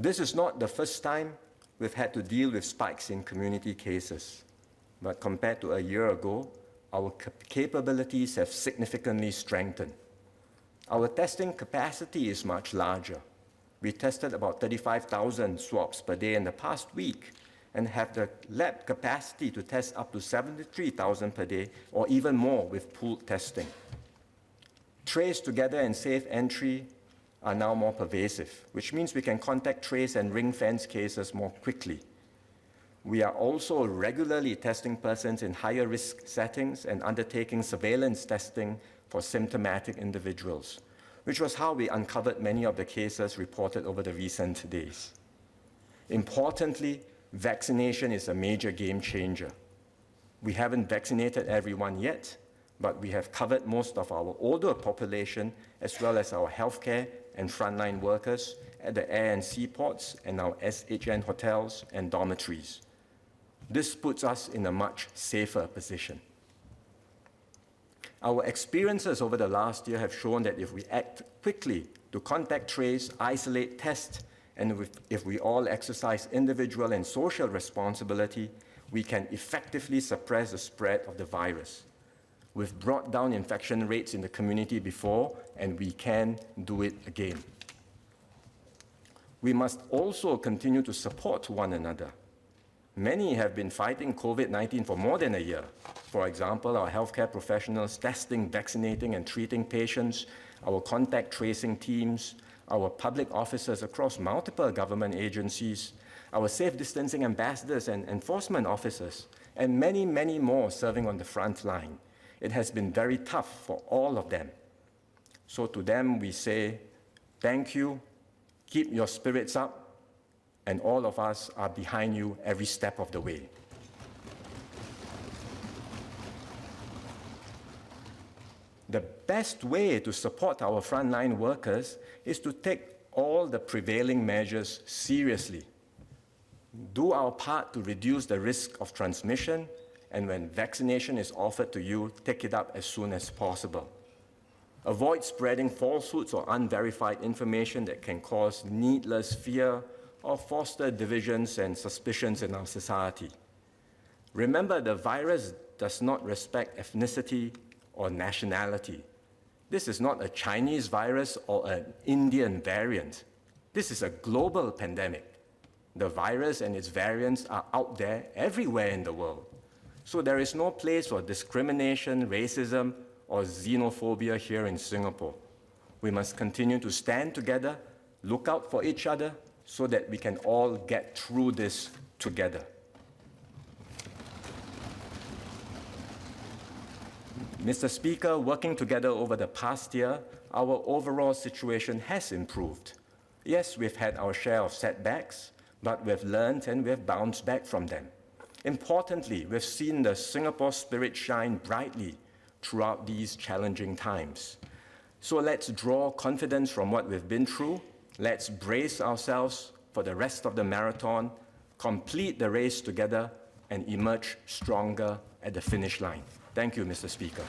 This is not the first time we've had to deal with spikes in community cases, but compared to a year ago, our capabilities have significantly strengthened. Our testing capacity is much larger. We tested about 35,000 swabs per day in the past week and have the lab capacity to test up to 73,000 per day or even more with pooled testing. Trace together and safe entry are now more pervasive, which means we can contact trace and ring-fence cases more quickly. We are also regularly testing persons in higher risk settings and undertaking surveillance testing for symptomatic individuals, which was how we uncovered many of the cases reported over the recent days. Importantly, vaccination is a major game changer. We haven't vaccinated everyone yet, but we have covered most of our older population as well as our healthcare and frontline workers at the air and seaports and our SHN hotels and dormitories. This puts us in a much safer position. Our experiences over the last year have shown that if we act quickly to contact trace, isolate, test, and if we all exercise individual and social responsibility, we can effectively suppress the spread of the virus. We've brought down infection rates in the community before, and we can do it again. We must also continue to support one another. Many have been fighting COVID-19 for more than a year. For example, our healthcare professionals testing, vaccinating, and treating patients, our contact tracing teams, our public officers across multiple government agencies, our safe distancing ambassadors and enforcement officers, and many, many more serving on the front line. It has been very tough for all of them. So to them, we say, thank you, keep your spirits up, and all of us are behind you every step of the way. The best way to support our frontline workers is to take all the prevailing measures seriously. Do our part to reduce the risk of transmission, and when vaccination is offered to you, take it up as soon as possible. Avoid spreading falsehoods or unverified information that can cause needless fear or foster divisions and suspicions in our society. Remember, the virus does not respect ethnicity or nationality. This is not a Chinese virus or an Indian variant. This is a global pandemic. The virus and its variants are out there everywhere in the world. So there is no place for discrimination, racism, or xenophobia here in Singapore. We must continue to stand together, look out for each other, so that we can all get through this together. Mr. Speaker, working together over the past year, our overall situation has improved. Yes, we've had our share of setbacks, but we've learned and we've bounced back from them. Importantly, we've seen the Singapore spirit shine brightly throughout these challenging times. So let's draw confidence from what we've been through. Let's brace ourselves for the rest of the marathon, complete the race together, and emerge stronger at the finish line. Thank you, Mr. Speaker.